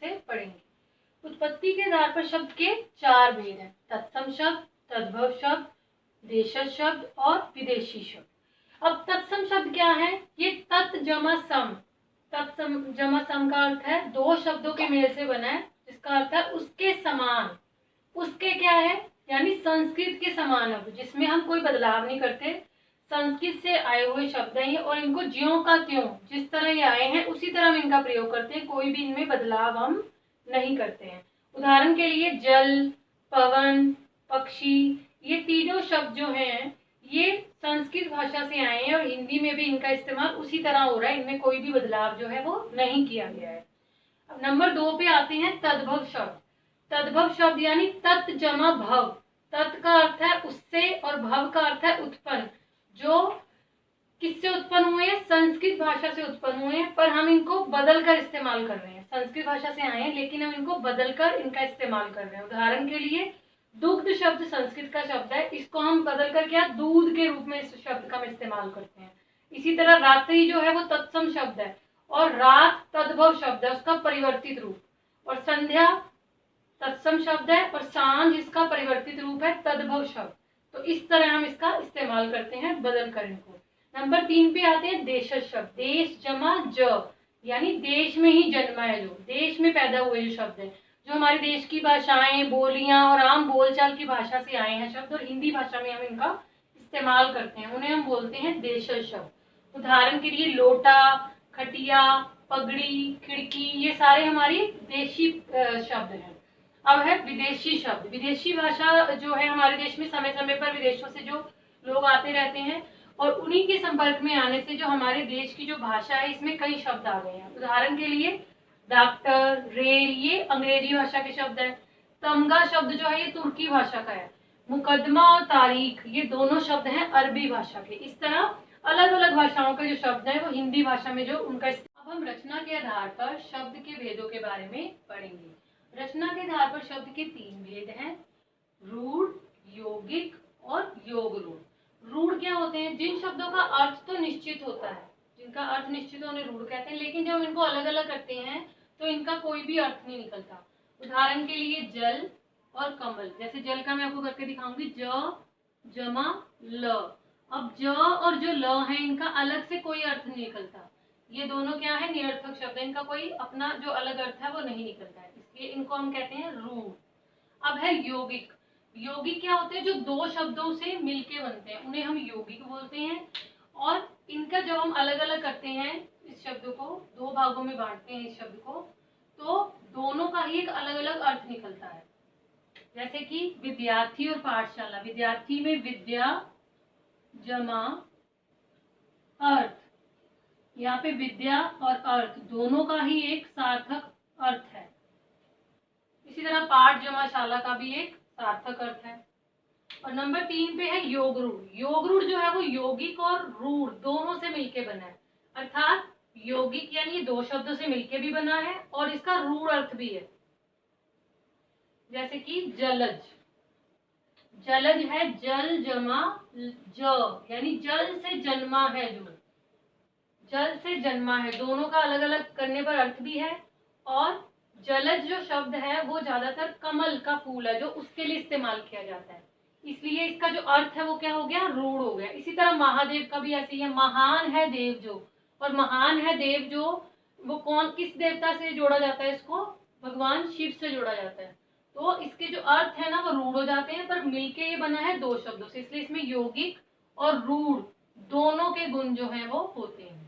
से पढ़ेंगे। उत्पत्ति के आधार पर शब्द के 4 भेद हैं, तत्सम शब्द, तद्भव शब्द, देशज शब्द और विदेशी शब्द। अब तत्सम शब्द क्या है? ये तत् जमा सम, तत्सम जमा सम का अर्थ है दो शब्दों के मेल से बना है, जिसका अर्थ है उसके समान। उसके क्या है? यानी संस्कृत के समान, अब जिसमें हम कोई बदलाव नहीं करते। संस्कृत से आए हुए शब्द हैं ये, और इनको ज्यों का त्यों जिस तरह ये आए हैं उसी तरह हम इनका प्रयोग करते हैं, कोई भी इनमें बदलाव हम नहीं करते हैं। उदाहरण के लिए जल, पवन, पक्षी, ये तीनों शब्द जो हैं ये संस्कृत भाषा से आए हैं और हिंदी में भी इनका इस्तेमाल उसी तरह हो रहा है, इनमें कोई भी बदलाव जो है वो नहीं किया गया है। अब नंबर 2 पे आते हैं तद्भव शब्द। तद्भव शब्द यानी तत् जमा भव। तत् का अर्थ है उससे और भव का अर्थ है उत्पन्न, जो किससे उत्पन्न हुए हैं? संस्कृत भाषा से उत्पन्न हुए हैं, पर हम इनको बदल कर इस्तेमाल कर रहे हैं। संस्कृत भाषा से आए हैं लेकिन हम इनको बदलकर इनका इस्तेमाल कर रहे हैं। उदाहरण के लिए दुग्ध शब्द संस्कृत का शब्द है, इसको हम बदलकर क्या दूध के रूप में इस शब्द का हम इस्तेमाल करते हैं। इसी तरह रात्रि जो है वो तत्सम शब्द है और रात तद्भव शब्द है, उसका परिवर्तित रूप। और संध्या तत्सम शब्द है और सांझ इसका परिवर्तित रूप है तद्भव शब्द। तो इस तरह हम इसका इस्तेमाल करते हैं बदल कर इनको। नंबर 3 पे आते हैं देशज शब्द। देश जमा ज, यानी देश में ही जन्मा है, जो देश में पैदा हुए जो शब्द है, जो हमारे देश की भाषाएं, बोलियां और आम बोलचाल की भाषा से आए हैं शब्द और हिंदी भाषा में हम इनका इस्तेमाल करते हैं, उन्हें हम बोलते हैं देशज शब्द। उदाहरण के लिए लोटा, खटिया, पगड़ी, खिड़की, ये सारे हमारी देशी शब्द हैं। अब है विदेशी शब्द। विदेशी भाषा जो है हमारे देश में समय समय पर विदेशों से जो लोग आते रहते हैं और उन्हीं के संपर्क में आने से जो हमारे देश की जो भाषा है इसमें कई शब्द आ गए हैं। उदाहरण के लिए डॉक्टर, रेल, ये अंग्रेजी भाषा के शब्द है। तमगा शब्द जो है ये तुर्की भाषा का है। मुकदमा और तारीख, ये दोनों शब्द हैं अरबी भाषा के। इस तरह अलग अलग भाषाओं के जो शब्द हैं वो हिंदी भाषा में जो उनका। अब हम रचना के आधार पर शब्द के भेदों के बारे में पढ़ेंगे। रचना के आधार पर शब्द के 3 भेद हैं, रूढ़, यौगिक और योग रूढ़। रूढ़ क्या होते हैं? जिन शब्दों का अर्थ तो निश्चित होता है, जिनका अर्थ निश्चित होने रूढ़ कहते हैं, लेकिन जब हम इनको अलग अलग करते हैं तो इनका कोई भी अर्थ नहीं निकलता। उदाहरण के लिए जल और कमल। जैसे जल का मैं आपको करके दिखाऊंगी, ज जमा ल। अब ज और जो ल है इनका अलग से कोई अर्थ नहीं निकलता, ये दोनों क्या है? निरर्थक शब्द है, इनका कोई अपना जो अलग अर्थ है वो नहीं निकलता है, इसलिए इनको हम कहते हैं रूढ़। अब है यौगिक। यौगिक क्या होते हैं? जो दो शब्दों से मिलके बनते हैं उन्हें हम यौगिक बोलते हैं। और इनका जब हम अलग अलग करते हैं, इस शब्द को दो भागों में बांटते हैं इस शब्द को, तो दोनों का ही एक अलग अलग अर्थ निकलता है। जैसे कि विद्यार्थी और पाठशाला। विद्यार्थी में विद्या जमा अर्थ, यहाँ पे विद्या और अर्थ दोनों का ही एक सार्थक अर्थ है। इसी तरह पाठ जमा शाला का भी एक सार्थक अर्थ है। और नंबर 3 पे है योग रूढ़। योग रूढ़ जो है वो यौगिक और रूढ़ दोनों से मिलके बना है, अर्थात यौगिक यानी ये दो शब्दों से मिलके भी बना है और इसका रूढ़ अर्थ भी है। जैसे कि जलज। जलज है जल जमा ज, यानी जल से जन्मा है, जो जल से जन्मा है, दोनों का अलग अलग करने पर अर्थ भी है। और जलज जो शब्द है वो ज्यादातर कमल का फूल है जो उसके लिए इस्तेमाल किया जाता है, इसलिए इसका जो अर्थ है वो क्या हो गया? रूढ़ हो गया। इसी तरह महादेव का भी ऐसे ही है, महान है देव जो, और महान है देव जो वो कौन, किस देवता से जोड़ा जाता है? इसको भगवान शिव से जोड़ा जाता है, तो इसके जो अर्थ है ना वो रूढ़ हो जाते हैं, पर मिलके ये बना है दो शब्दों से, इसलिए इसमें यौगिक और रूढ़ दोनों के गुण जो है वो होते हैं।